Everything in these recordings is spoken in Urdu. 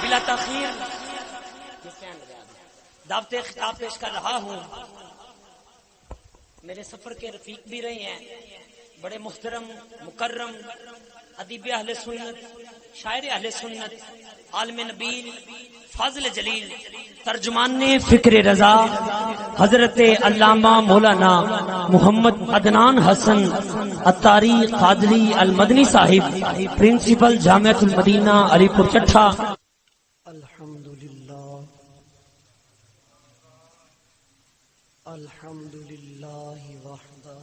بلا تاخیر دعوت خطاب پیش کر رہا ہوں. میرے سفر کے رفیق بھی رہے ہیں، بڑے محترم مکرم ادیب اہل سنت، شاعر اہل سنت، عالم نبیل، فاضل جلیل، ترجمان فکر رضا، حضرت علامہ مولانا محمد عدنان حسن عطاری قادری المدنی صاحب، پرنسپل جامعۃ المدینہ علی پور چٹھا. الحمد للہ وحدہ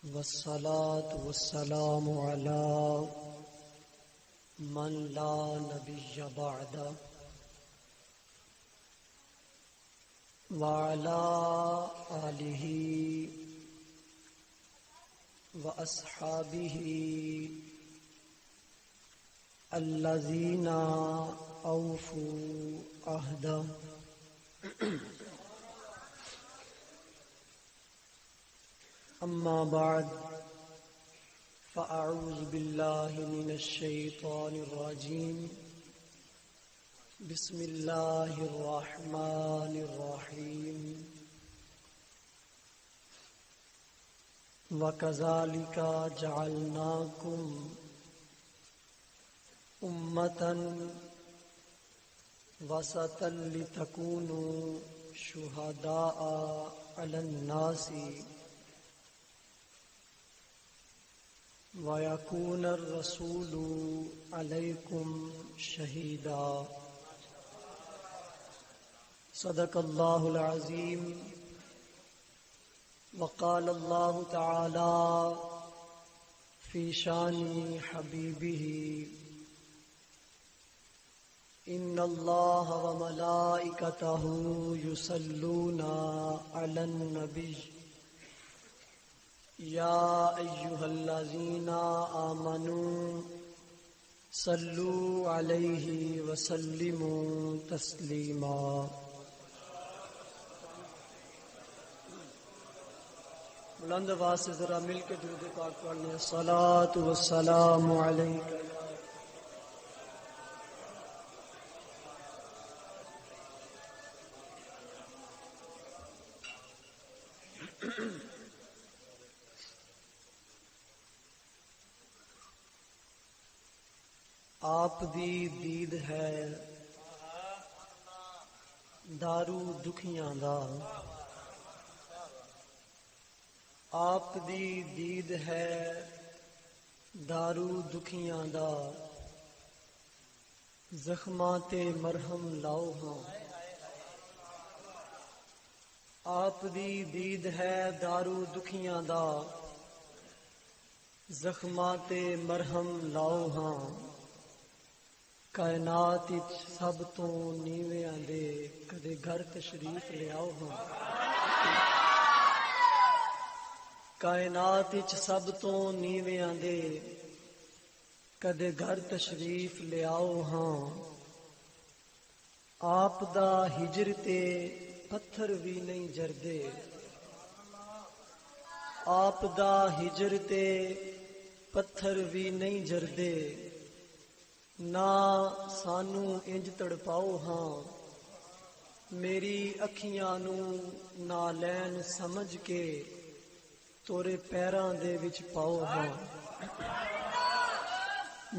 والصلاة والسلام علی من لا نبی بعدہ وعلی آلہ واصحابہ الذین اوفوا عہدہ. اما بعد فاعوذ باللہ من الشیطان الرجیم. بسم اللہ الرحمن الرحیم. وَكَذَلِكَ جَعَلْنَاكُمْ أُمَّةً وسطا لتكونوا شهداء على الناس ويكون الرسول عليكم شهيدا. صدق الله العظيم. وقال الله تعالى في شان حبيبه ان اللہ وملائکتہ یصلون علی النبی یا ایہا الذین آمنوا صلوا علیہ وسلموا تسلیما. بلند آواز سے ذرا مل کے درود پاک پڑھ لیں. الصلاۃ والسلام علیک آپ دی دید ہے دارو دکھیاں دا. آپ دی دید ہے دارو دکھیاں دا. زخماں تے مرہم لاؤ ہاں. آپ دی دید ہے دارو دکھیاں دا. زخماں تے مرہم لاؤ ہاں. کائنات سب تو نیویاں دے کدے گھر تشریف لے آؤ ہاں. کائنات سب تو نیویاں دے کدے گھر تشریف لے آؤ ہاں. آپ دا ہجر تے پتھر بھی نہیں جردے. آپ دا ہجر تے پتھر بھی نہیں جردے. نہ سانو انج تڑپاؤ ہاں. میری اکھیاں نو نالین سمجھ کے تورے پیراں دے وچ پاؤ ہاں.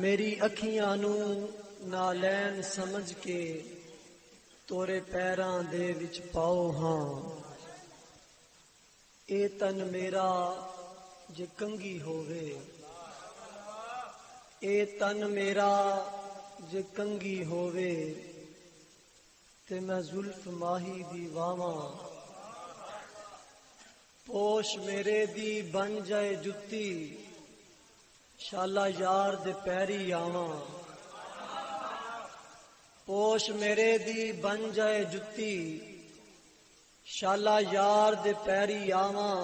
میری اکھیاں نو نالین سمجھ کے تورے پیراں دے وچ پاؤ ہاں. اے تن میرا جے کنگھی ہووے. اے تن میرا جے کنگھی ہووے تے میں زلف ماہی دی واواں. پوش میرے دی بن جائے جتی شالا یار دے پیری آواں. پوش میرے دی بن جائے جتی شالا یار دے پیری آواں.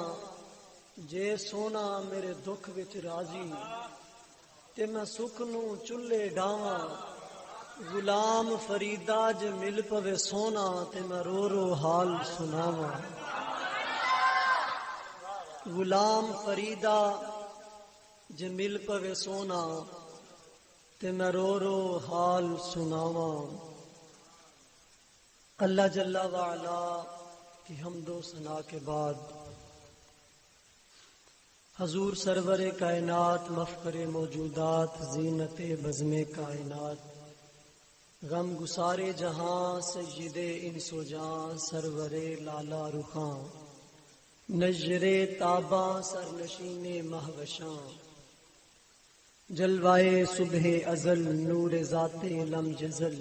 جے سونا میرے دکھ وچ راضی تے میں سکھ نو چلے ڈاواں. غلام فریدا جے مل پوے سونا تے میں رو رو حال سناواں. غلام فریدا جے مل پوے سونا تے میں رو رو حال سناواں، اللہ جل وعلا کی حمد و ثنا کے بعد حضور سرور کائنات مفخر موجودات زینت بزم کائنات غم گسارے جہاں سید انس و جاں سرور لالا رخاں نجر تاباں سرنشین مہوشاں جلوائے صبح ازل نور ذات لم جزل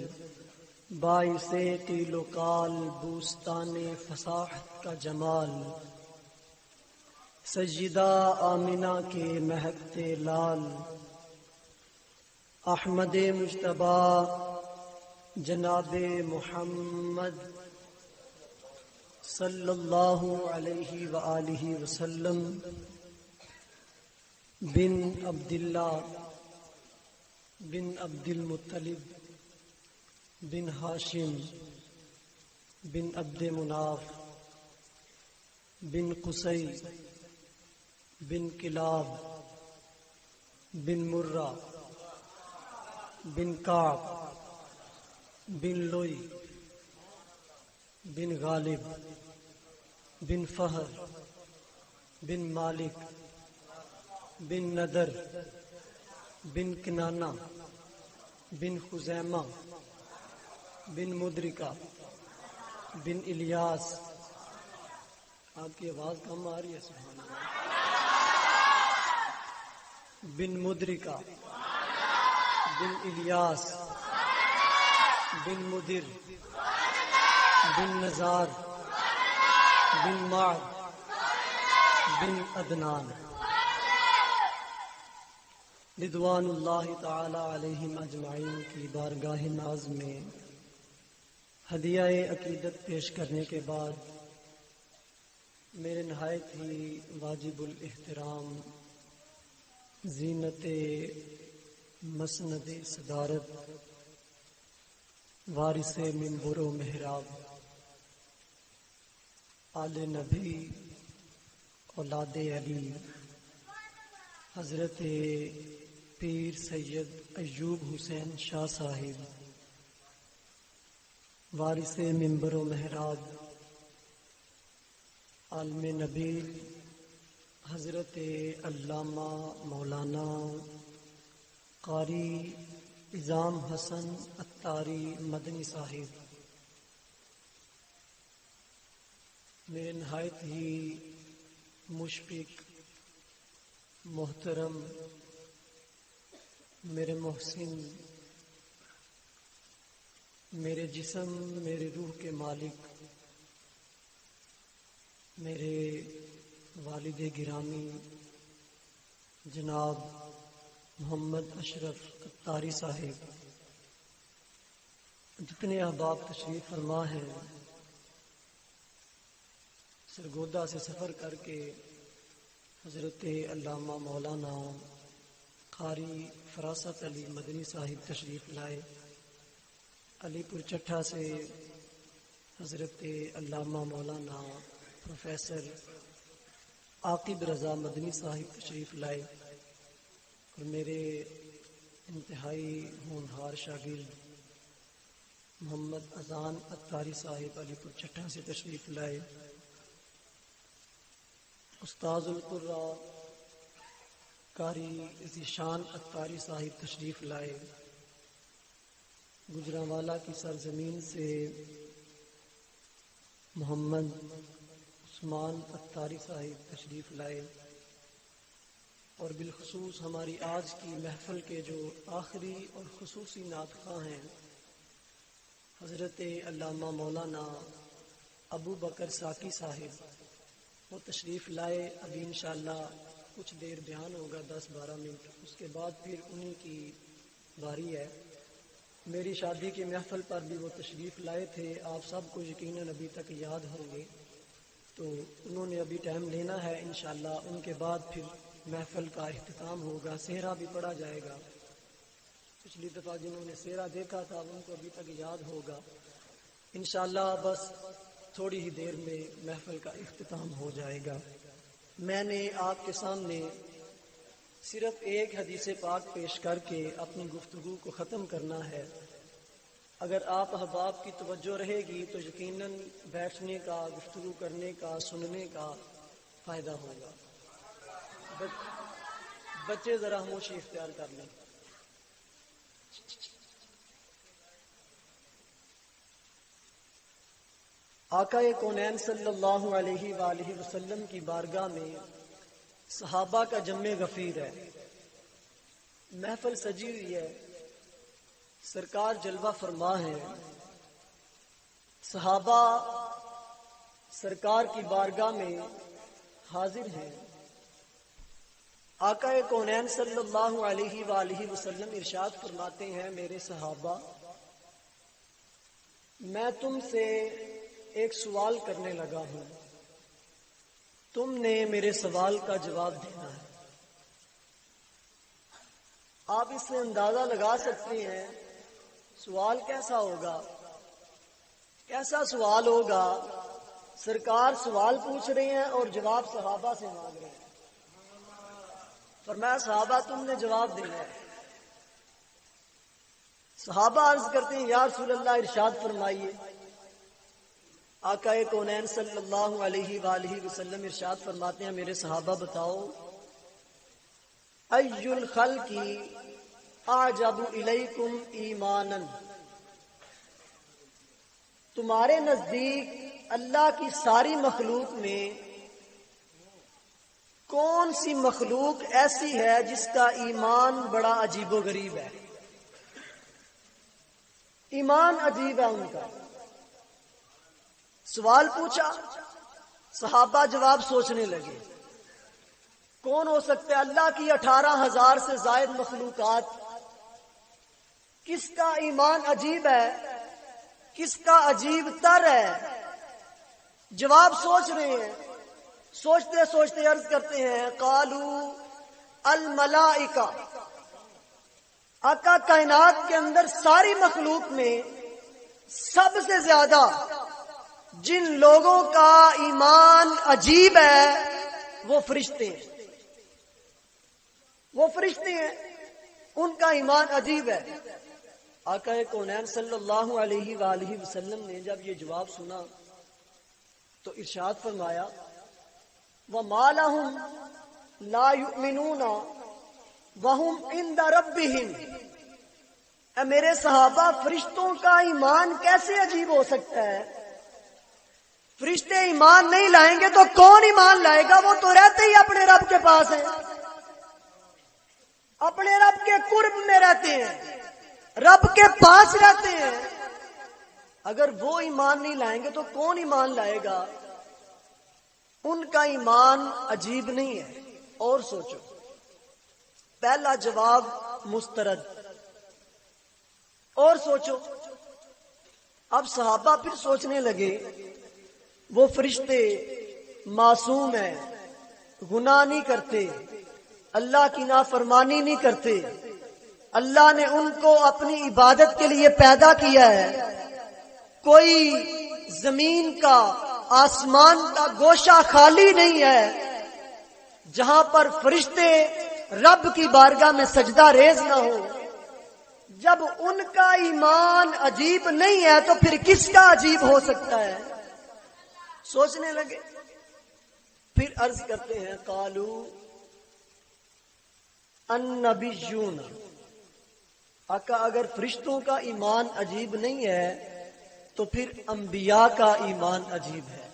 باعث قیل و قال بوستان فصاحت کا جمال سیدہ آمنہ کے مہکتے لال احمد مجتبیٰ جناب محمد صلی اللہ علیہ وآلہ وسلم بن عبداللہ بن عبد المطلب بن ہاشم بن عبد مناف بن قصی بن کلاب بن مرہ بن کعب بن لوئی بن غالب بن فہر بن مالک بن ندر بن کنانہ بن خزیمہ بن مدرکہ بن الیاس. آپ کی آواز کم آ رہی ہے سبحان اللہ. بن مدرکہ بن الیاس بن مدر بن نزار بن معد بن عدنان رضوان اللہ تعالی علیہم اجمعین کی بارگاہ ناز میں ہدیہ عقیدت پیش کرنے کے بعد میرے نہایت ہی واجب الاحترام زینت مسند صدارت وارث منبر و محراب آل نبی اولاد علی حضرت پیر سید ایوب حسین شاہ صاحب وارث منبر و محراب عالم نبیل حضرت علامہ مولانا قاری اعظام حسن عطاری مدنی صاحب میرے نہایت ہی مشفق محترم میرے محسن میرے جسم میرے روح کے مالک میرے والد گرامی جناب محمد اشرف عطاری صاحب، جتنے احباب تشریف فرما ہیں سرگودا سے سفر کر کے حضرت علامہ مولانا قاری فراست علی مدنی صاحب تشریف لائے، علی پور چٹھا سے حضرت علامہ مولانا پروفیسر عاقب رضا مدنی صاحب تشریف لائے، اور میرے انتہائی ہونہار شاگرد محمد اذان عطاری صاحب علی پور چٹھا سے تشریف لائے، استاذ القرا قاری ذیشان عطاری صاحب تشریف لائے، گجرانوالہ کی سرزمین سے محمد عثمان عطاری صاحب تشریف لائے، اور بالخصوص ہماری آج کی محفل کے جو آخری اور خصوصی نعت خواں ہیں حضرت علامہ مولانا ابو بکر ساکی صاحب، وہ تشریف لائے. ابھی انشاءاللہ کچھ دیر بیان ہوگا 10-12 منٹ، اس کے بعد پھر انہی کی باری ہے. میری شادی کی محفل پر بھی وہ تشریف لائے تھے، آپ سب کو یقیناً ابھی تک یاد ہوں گے، تو انہوں نے ابھی ٹائم لینا ہے. انشاءاللہ ان کے بعد پھر محفل کا اختتام ہوگا، سہرا بھی پڑھا جائے گا. پچھلی دفعہ جنہوں نے سہرا دیکھا تھا ان کو ابھی تک یاد ہوگا. انشاءاللہ بس تھوڑی ہی دیر میں محفل کا اختتام ہو جائے گا. میں نے آپ کے سامنے صرف ایک حدیث پاک پیش کر کے اپنی گفتگو کو ختم کرنا ہے۔ اگر آپ احباب کی توجہ رہے گی تو یقیناً بیٹھنے کا، گفتگو کرنے کا، سننے کا فائدہ ہوگا۔ بچے ذرا خاموشی اختیار کر لیں۔ آقا کونین صلی اللہ علیہ وآلہ وسلم کی بارگاہ میں صحابہ کا جمع غفیر ہے، محفل سجی ہوئی ہے، سرکار جلوہ فرما ہے، صحابہ سرکار کی بارگاہ میں حاضر ہیں۔ آقا کونین صلی اللہ علیہ وآلہ وسلم ارشاد فرماتے ہیں، میرے صحابہ، میں تم سے ایک سوال کرنے لگا ہوں، تم نے میرے سوال کا جواب دینا ہے۔ آپ اس سے اندازہ لگا سکتے ہیں سوال کیسا ہوگا، کیسا سوال ہوگا۔ سرکار سوال پوچھ رہے ہیں اور جواب صحابہ سے مانگ رہے ہیں۔ فرمایا صحابہ تم نے جواب دینا ہے۔ صحابہ عرض کرتے ہیں یا رسول اللہ ارشاد فرمائیے۔ آقا کونین صلی اللہ علیہ وآلہ وسلم ارشاد فرماتے ہیں، میرے صحابہ بتاؤ، ای الخلق اعجب الیکم ایمانا، تمہارے نزدیک اللہ کی ساری مخلوق میں کون سی مخلوق ایسی ہے جس کا ایمان بڑا عجیب و غریب ہے؟ ایمان عجیب ہے ان کا۔ سوال پوچھا، صحابہ جواب سوچنے لگے، کون ہو سکتا ہے؟ اللہ کی 18,000 سے زائد مخلوقات، کس کا ایمان عجیب ہے، کس کا عجیب تر ہے؟ جواب سوچ رہے ہیں، سوچتے سوچتے عرض کرتے ہیں، قالو الملائکہ، آقا کائنات کے اندر ساری مخلوق میں سب سے زیادہ جن لوگوں کا ایمان عجیب ہے وہ فرشتے ہیں، وہ فرشتے ہیں، ان کا ایمان عجیب ہے۔ آقا کونین صلی اللہ علیہ وآلہ وسلم نے جب یہ جواب سنا تو ارشاد فرمایا، وَمَا لَهُمْ لَا يُؤْمِنُونَ وَهُمْ عِنْدَ رَبِّهِمْ، اے میرے صحابہ فرشتوں کا ایمان کیسے عجیب ہو سکتا ہے؟ فرشتے ایمان نہیں لائیں گے تو کون ایمان لائے گا؟ وہ تو رہتے ہی اپنے رب کے پاس ہیں، اپنے رب کے قرب میں رہتے ہیں، رب کے پاس رہتے ہیں۔ اگر وہ ایمان نہیں لائیں گے تو کون ایمان لائے گا؟ ان کا ایمان عجیب نہیں ہے۔ اور سوچو، پہلا جواب مسترد۔ اور سوچو، اب صحابہ پھر سوچنے لگے، وہ فرشتے معصوم ہیں، گناہ نہیں کرتے، اللہ کی نافرمانی نہیں کرتے، اللہ نے ان کو اپنی عبادت کے لیے پیدا کیا ہے، کوئی زمین کا آسمان کا گوشہ خالی نہیں ہے جہاں پر فرشتے رب کی بارگاہ میں سجدہ ریز نہ ہو۔ جب ان کا ایمان عجیب نہیں ہے تو پھر کس کا عجیب ہو سکتا ہے؟ سوچنے لگے، پھر عرض کرتے ہیں، قالو النبیون، آقا اگر فرشتوں کا ایمان عجیب نہیں ہے تو پھر انبیاء کا ایمان عجیب ہے۔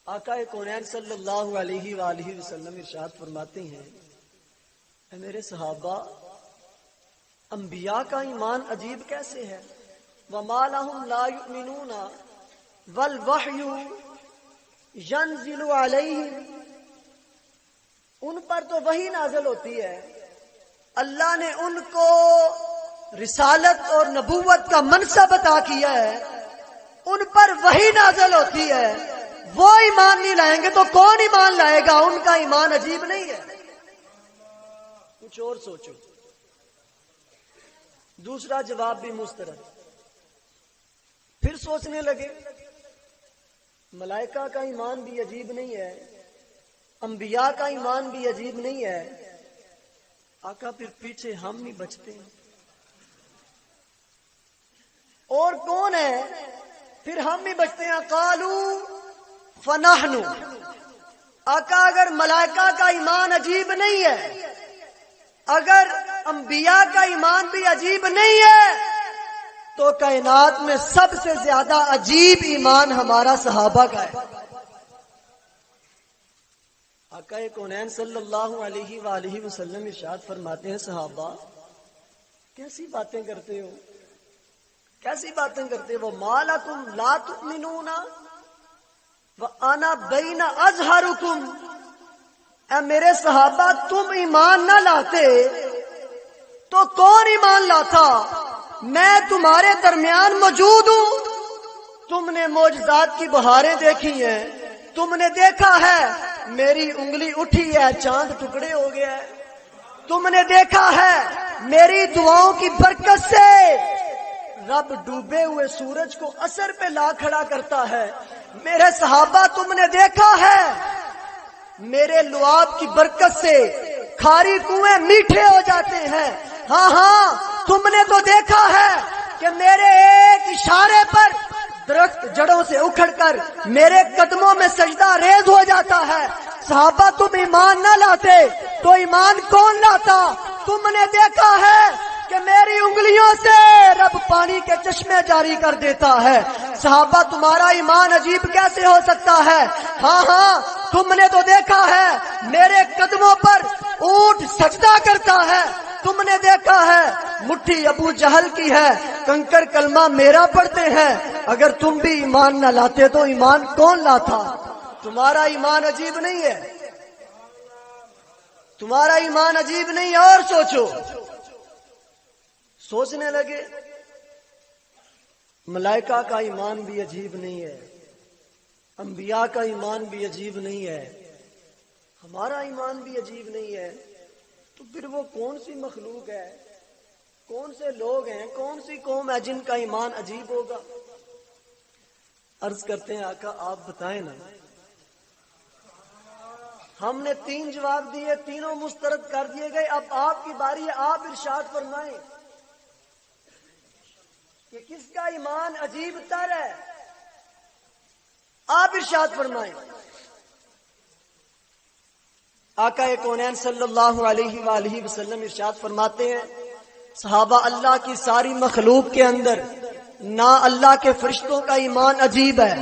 آقا کونین صلی اللہ علیہ وآلہ وسلم ارشاد فرماتے ہیں، اے میرے صحابہ، انبیاء کا ایمان عجیب کیسے ہے؟ وَمَا لَهُمْ لَا يُؤْمِنُونَ وَالْوَحْيُ يَنزِلُ عَلَيْهِمْ، ان پر تو وحی نازل ہوتی ہے، اللہ نے ان کو رسالت اور نبوت کا منصب عطا کیا ہے، ان پر وحی نازل ہوتی ہے، وہ ایمان نہیں لائیں گے تو کون ایمان لائے گا؟ ان کا ایمان عجیب نہیں ہے۔ کچھ اور سوچو۔ دوسرا جواب بھی مسترد۔ پھر سوچنے لگے، ملائکہ کا ایمان بھی عجیب نہیں ہے، انبیاء کا ایمان بھی عجیب نہیں ہے؟ آقا پھر پیچھے ہم نہیں بچتے ہیں؟ اور کون ہے پھر ہم بھی بچتے ہیں؟ قالو فنحن. آقا اگر ملائکہ کا ایمان عجیب نہیں ہے، اگر انبیاء کا ایمان بھی عجیب نہیں ہے، تو کائنات میں سب سے زیادہ عجیب ایمان ہمارا صحابہ کا ہے. آقا کونین صلی اللہ علیہ وآلہ وسلم ارشاد فرماتے ہیں، صحابہ کیسی باتیں کرتے ہو، کیسی باتیں کرتے ہو؟ ما لکم لا تؤمنون وانا بین اظہرکم. اے میرے صحابہ تم ایمان نہ لاتے تو کون ایمان لاتا؟ میں تمہارے درمیان موجود ہوں. تم نے معجزات کی بہاریں دیکھی ہیں، تم نے دیکھا ہے میری انگلی اٹھی ہے چاند ٹکڑے ہو گیا ہے، تم نے دیکھا ہے میری دعاؤں کی برکت سے رب ڈوبے ہوئے سورج کو اثر پہ لا کھڑا کرتا ہے. میرے صحابہ تم نے دیکھا ہے میرے لعاب کی برکت سے کھاری کنویں میٹھے ہو جاتے ہیں. ہاں ہاں تم نے تو دیکھا ہے کہ میرے ایک اشارے پر درخت جڑوں سے اکھڑ کر میرے قدموں میں سجدہ ریز ہو جاتا ہے. صحابہ تم ایمان نہ لاتے تو ایمان کون لاتا؟ تم نے دیکھا ہے کہ میری انگلیوں سے رب پانی کے چشمے جاری کر دیتا ہے. صحابہ تمہارا ایمان عجیب کیسے ہو سکتا ہے؟ ہاں ہاں تم نے تو دیکھا ہے میرے قدموں پر اونٹ سجدہ کرتا ہے. تم نے دیکھا ہے مٹھی ابو جہل کی ہے، کنکر کلمہ میرا پڑھتے ہیں. اگر تم بھی ایمان نہ لاتے تو ایمان کون لاتا؟ تمہارا ایمان عجیب نہیں ہے، تمہارا ایمان عجیب نہیں ہے. اور سوچو، سوچنے لگے ملائکہ کا ایمان بھی عجیب نہیں ہے، انبیاء کا ایمان بھی عجیب نہیں ہے، ہمارا ایمان بھی عجیب نہیں ہے. تو پھر وہ کون سی مخلوق ہے، کون سے لوگ ہیں، کون سی قوم ہے جن کا ایمان عجیب ہوگا؟ عرض کرتے ہیں آقا آپ بتائیں نا. ہم نے 3 جواب دیے، تینوں مسترد کر دیے گئے. اب آپ کی باری ہے، آپ ارشاد فرمائیں کہ کس کا ایمان عجیب تر ہے؟ آپ ارشاد فرمائیں. آقا کونین صلی اللہ علیہ وآلہ وسلم ارشاد فرماتے ہیں، صحابہ اللہ کی ساری مخلوق کے اندر نہ اللہ کے فرشتوں کا ایمان عجیب ہے،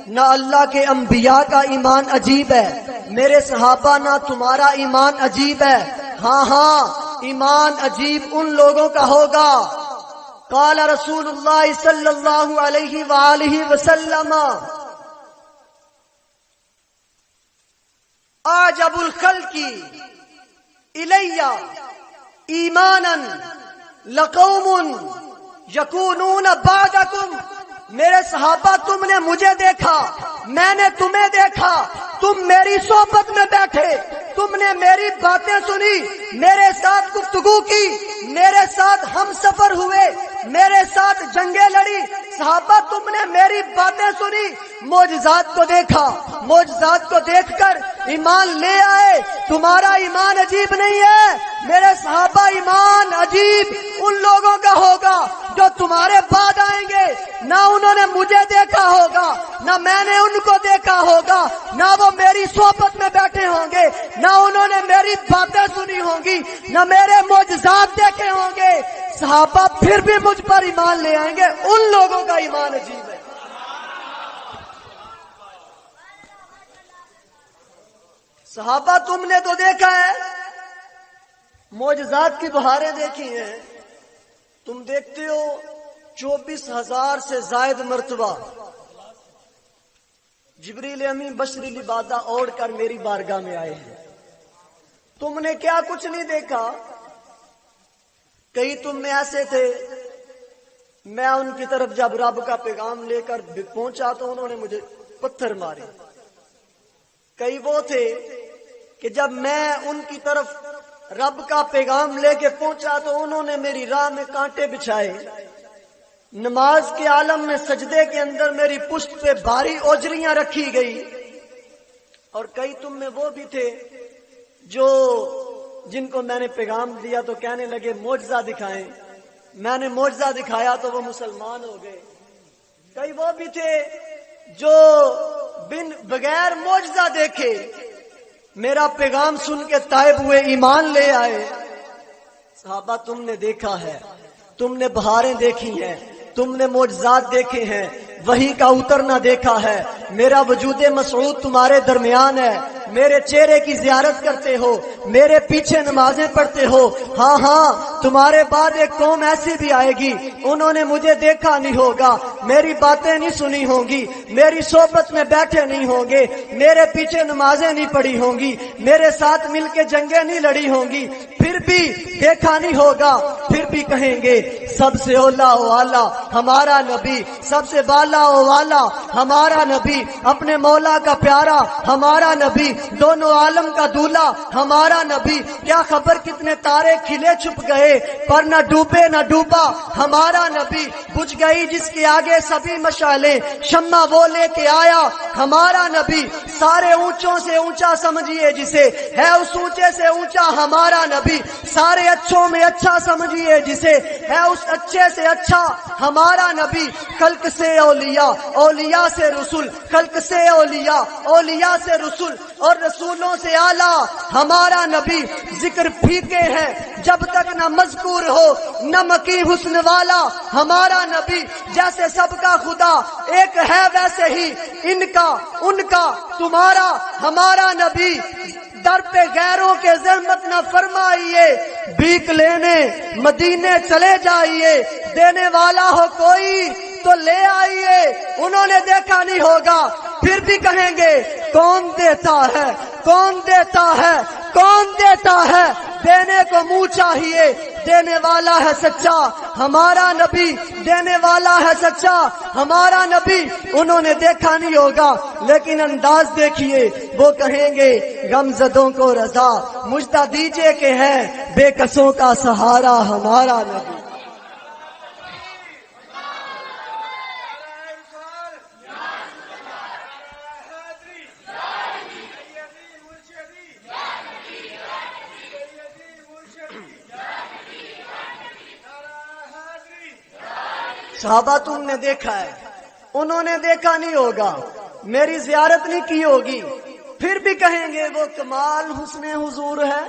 نہ اللہ کے انبیاء کا ایمان عجیب ہے. میرے صحابہ نہ تمہارا ایمان عجیب ہے. ہاں ہاں ایمان عجیب ان لوگوں کا ہوگا. قال رسول اللہ صلی اللہ علیہ وآلہ وسلم اعجب الخلق الی ایمانا لقوم یکونون بعدکم. میرے صحابہ تم نے مجھے دیکھا، میں نے تمہیں دیکھا، تم میری صحبت میں بیٹھے، تم نے میری باتیں سنی، میرے ساتھ گفتگو کی، میرے ساتھ ہم سفر ہوئے، میرے ساتھ جنگیں لڑی. صحابہ تم نے میری باتیں سنی، معجزات کو دیکھا، معجزات کو دیکھ کر ایمان لے آئے. تمہارا ایمان عجیب نہیں ہے. میرے صحابہ ایمان عجیب ان لوگوں کا ہوگا جو تمہارے بعد آئیں گے. نہ انہوں نے مجھے دیکھا ہوگا، نہ میں نے ان کو دیکھا ہوگا، نہ وہ میری صحبت میں بیٹھے ہوں گے، نہ انہوں نے میری باتیں سنی ہوں گی، نہ میرے معجزات دیکھے ہوں گے. صحابہ پھر بھی مجھ پر ایمان لے آئیں گے. ان لوگوں کا ایمان عجیب ہے. صحابہ تم نے تو دیکھا ہے، معجزات کی بہاریں دیکھی ہیں. تم دیکھتے ہو 24,000 سے زائد مرتبہ جبریل امین بشری لبادہ اوڑھ کر میری بارگاہ میں آئے ہیں. تم نے کیا کچھ نہیں دیکھا؟ کئی تم میں ایسے تھے، میں ان کی طرف جب رب کا پیغام لے کر پہنچا تو انہوں نے مجھے پتھر مارے. کئی وہ تھے کہ جب میں ان کی طرف رب کا پیغام لے کے پہنچا تو انہوں نے میری راہ میں کانٹے بچھائے. نماز کے عالم میں سجدے کے اندر میری پشت پہ بھاری اوجریاں رکھی گئی. اور کئی تم میں وہ بھی تھے جو جن کو میں نے پیغام دیا تو کہنے لگے معجزہ دکھائیں، میں نے معجزہ دکھایا تو وہ مسلمان ہو گئے۔ کئی وہ بھی تھے جو بغیر معجزہ دیکھے میرا پیغام سن کے تائب ہوئے، ایمان لے آئے۔ صحابہ تم نے دیکھا ہے، تم نے بہاریں دیکھی ہیں، تم نے معجزات دیکھے ہیں، وحی کا اترنا دیکھا ہے۔ میرا وجود مسعود تمہارے درمیان ہے، میرے چہرے کی زیارت کرتے ہو، میرے پیچھے نمازیں پڑھتے ہو۔ ہاں ہاں، تمہارے بعد ایک قوم ایسی بھی آئے گی، انہوں نے مجھے دیکھا نہیں ہوگا، میری باتیں نہیں سنی ہوں گی، میری صحبت میں بیٹھے نہیں ہوں گے، میرے پیچھے نمازیں نہیں پڑھی ہوں گی، میرے ساتھ مل کے جنگیں نہیں لڑی ہوں گی، پھر بھی دیکھا نہیں ہوگا، پھر بھی کہیں گے سب سے اولا و اعلی ہمارا نبی، سب سے بالا و والا ہمارا نبی، اپنے مولا کا پیارا ہمارا نبی، دونوں عالم کا دولہا ہمارا نبی۔ کیا خبر کتنے تارے کھلے چھپ گئے پر نہ ڈوبے نہ ڈوبا ہمارا نبی، بجھ گئی جس کے آگے سبھی مشعلیں، شمع وہ لے کے آیا ہمارا نبی۔ سارے اونچوں سے اونچا سمجھیے جسے، ہے اس اونچے سے اونچا ہمارا نبی، سارے اچھوں میں اچھا سمجھیے جسے، ہے اس اچھے سے اچھا ہمارا نبی۔ خلق سے اولیاء، اولیاء سے رسول، خلق سے اولیاء، اولیاء سے رسول، اور رسولوں سے اعلیٰ ہمارا نبی۔ ذکر پھیکے ہیں جب تک نہ مذکور ہو، نمکی حسن والا ہمارا نبی۔ جیسے سب کا خدا ایک ہے ویسے ہی ان کا ان کا تمہارا ہمارا نبی۔ در پہ غیروں کے زحمت نہ فرمائیے، بھیک لینے مدینے چلے جائیے، دینے والا ہو کوئی تو لے آئیے۔ انہوں نے دیکھا نہیں ہوگا، پھر بھی کہیں گے کون دیتا ہے، کون دیتا ہے، کون دیتا ہے، دینے کو منہ چاہیے، دینے والا ہے سچا ہمارا نبی، دینے والا ہے سچا ہمارا نبی۔ انہوں نے دیکھا نہیں ہوگا لیکن انداز دیکھیے، وہ کہیں گے غم زدوں کو رضا مجدہ دیجئے کہ ہے بے کسوں کا سہارا ہمارا نبی۔ صحابہ تم نے دیکھا ہے، انہوں نے دیکھا نہیں ہوگا، میری زیارت نہیں کی ہوگی، پھر بھی کہیں گے وہ کمال حسن حضور ہے،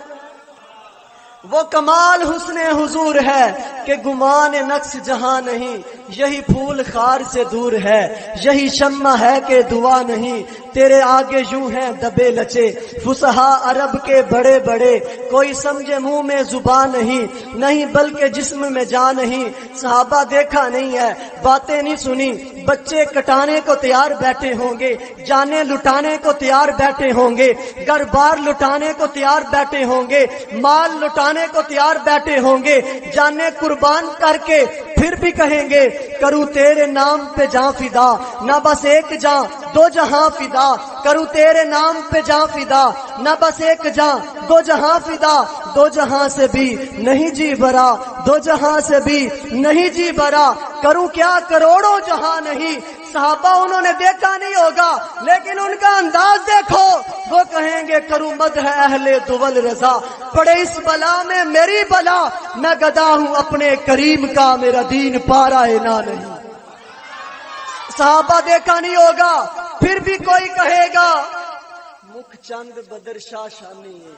وہ کمال حسن حضور ہے کہ گمان نقص جہاں نہیں، یہی پھول خار سے دور ہے، یہی شمع ہے کہ دعا نہیں، تیرے آگے یوں ہیں دبے لچے فصحا عرب کے بڑے بڑے، کوئی سمجھے منہ میں زبان نہیں، نہیں بلکہ جسم میں جان نہیں۔ صحابہ دیکھا نہیں ہے، باتیں نہیں سنی، بچے کٹانے کو تیار بیٹھے ہوں گے، جانیں لٹانے کو تیار بیٹھے ہوں گے، گھر بار لٹانے کو تیار بیٹھے ہوں گے، مال لٹانے کو تیار بیٹھے ہوں گے، جانے قربان کر کے پھر بھی کہیں گے کروں تیرے نام پہ جاں فدا، نہ بس ایک جاں دو جہاں فدا، کروں تیرے نام پہ جاں فدا، نہ بس ایک جاں دو جہاں فدا، دو جہاں سے بھی نہیں جی بھرا، دو جہاں سے بھی نہیں جی بھرا، کروں کیا کروڑوں جہاں نہیں۔ صحابہ انہوں نے دیکھا نہیں ہوگا لیکن ان کا انداز دیکھو، وہ کہیں گے کروں مدح اہل دول رضا، پڑے اس بلا میں میری بلا، میں گدا ہوں اپنے کریم کا، میرا دین پارا نہ نہیں۔ صحابہ دیکھا نہیں ہوگا پھر بھی کوئی کہے گا مکھ چند بدر شاہ شانی ہے،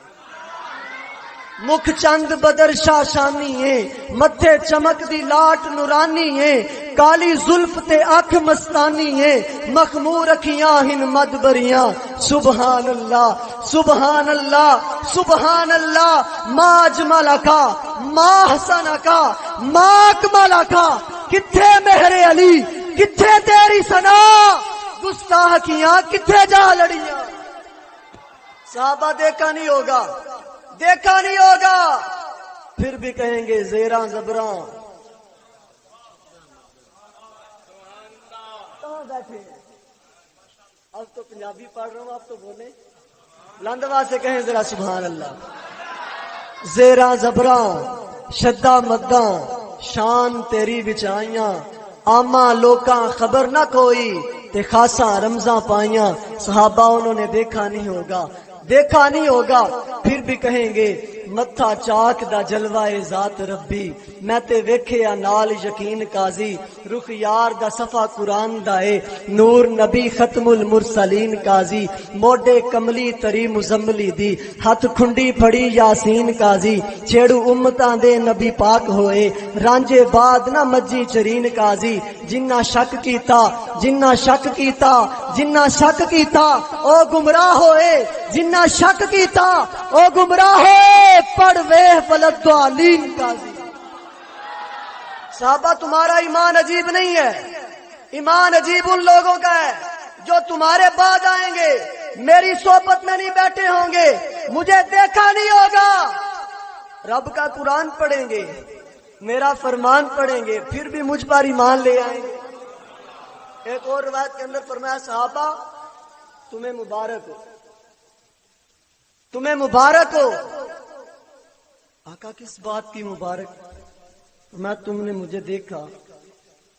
مکھ چند بدر شاہ شانی ہے، متھے چمک دی لاٹ نورانی ہے، کالی زلف تے اکھ مستانی ہے، مخمور اکھیاں ہن مدبریاں، سبحان اللہ سبحان اللہ سبحان اللہ، ما اجملکا ما حسنکا ما اکملکا، کتھے مہر علی کتھے تیری ثنا، گستاخیاں کتھے جا لڑیاں۔ صحابہ دیکھا نہیں ہوگا، دیکھا نہیں ہوگا، پھر بھی کہیں گے زیراں زبراں۔ کہاں بیٹھے ہیں؟ اب تو پنجابی پڑھ رہا ہوں، آپ تو بولیں، لندوا سے کہیں ذرا سبحان اللہ۔ زیراں زبراں شدہ مداں شان تیری بچائیاں، آما لوکاں خبر نہ کوئی، تے خاصا رمضاں پائیاں صحابہ انہوں نے دیکھا نہیں ہوگا پھر بھی کہیں گے متھا چاک دا جلوائے ذات ربی میں تے ویکھیا نال یقین قاضی رخ یار دا صفا قرآن دا اے نور نبی ختم المرسلین قاضی موڈے کملی تری مزملی دی ہاتھ کھنڈی پھڑی یاسین قاضی چھیڑو امتاں دے نبی پاک ہوئے رانجے بعد نہ مجی چرین قاضی جنہ شک کیتا او گمراہ ہوئے جنہ شک کیتا او گمراہ ہوئے پڑھ ویہ ولد دعالین قاضی صحابہ تمہارا ایمان عجیب نہیں ہے ایمان عجیب ان لوگوں کا ہے جو تمہارے بعد آئیں گے میری صحبت میں نہیں بیٹھے ہوں گے مجھے دیکھا نہیں ہوگا رب کا قرآن پڑھیں گے میرا فرمان پڑھیں گے پھر بھی مجھ پر ایمان لے آئیں گے ایک اور روایت کے اندر فرمایا صحابہ تمہیں مبارک ہو آقا کس بات کی مبارک میں تم نے مجھے دیکھا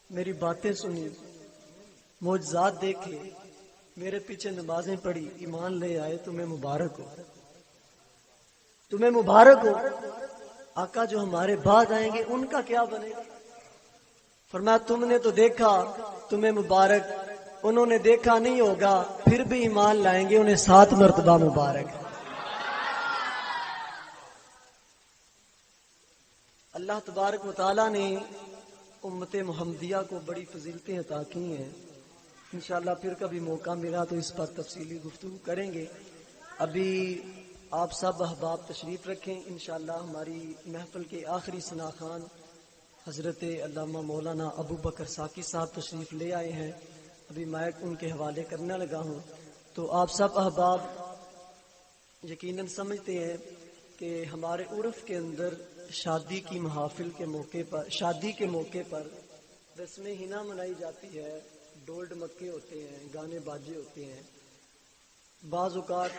میری باتیں سنی معجزات دیکھے میرے پیچھے نمازیں پڑھی ایمان لے آئے تمہیں مبارک ہو آقا جو ہمارے بعد آئیں گے ان کا کیا بنے گا فرمایا تم نے تو دیکھا تمہیں مبارک انہوں نے دیکھا نہیں ہوگا پھر بھی ایمان لائیں گے انہیں 7 مرتبہ مبارک اللہ تبارک و تعالی نے امت محمدیہ کو بڑی فضیلتیں عطا کی ہیں انشاءاللہ پھر کبھی موقع ملا تو اس پر تفصیلی گفتگو کریں گے ابھی آپ سب احباب تشریف رکھیں انشاءاللہ ہماری محفل کے آخری ثناخوان حضرت علامہ مولانا ابو بکر ساکی صاحب تشریف لے آئے ہیں ابھی مائک ان کے حوالے کرنے لگا ہوں تو آپ سب احباب یقیناً سمجھتے ہیں کہ ہمارے عرف کے اندر شادی کی محافل کے موقع پر رسم حنا منائی جاتی ہے ڈول ڈمکے ہوتے ہیں گانے باجے ہوتے ہیں بعض اوقات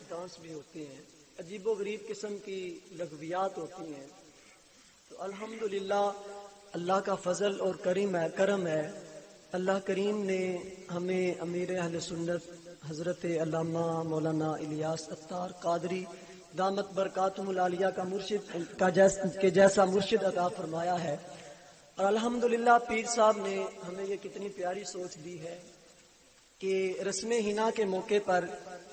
ڈانس بھی ہوتے ہیں عجیب و غریب قسم کی لغویات ہوتی ہیں تو الحمدللہ اللہ کا فضل اور کرم ہے اللہ کریم نے ہمیں امیر اہل سنت حضرت علامہ مولانا الیاس اتار قادری دامت برکاتہم العالیہ کے جیسا مرشد عطا فرمایا ہے اور الحمدللہ پیر صاحب نے ہمیں یہ کتنی پیاری سوچ دی ہے کہ رسم حنا کے موقع پر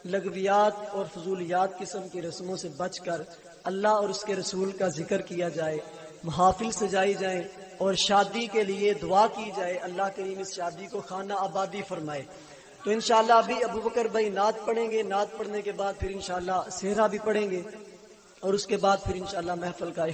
لغویات اور فضولیات قسم کی رسموں سے بچ کر اللہ اور اس کے رسول کا ذکر کیا جائے محافل سجائی جائیں اور شادی کے لیے دعا کی جائے اللہ کریم اس شادی کو خانہ آبادی فرمائے تو انشاءاللہ ابھی ابو بکر بھائی نعت پڑھیں گے نعت پڑھنے کے بعد پھر انشاءاللہ سہرا بھی پڑھیں گے اور اس کے بعد پھر انشاءاللہ محفل کا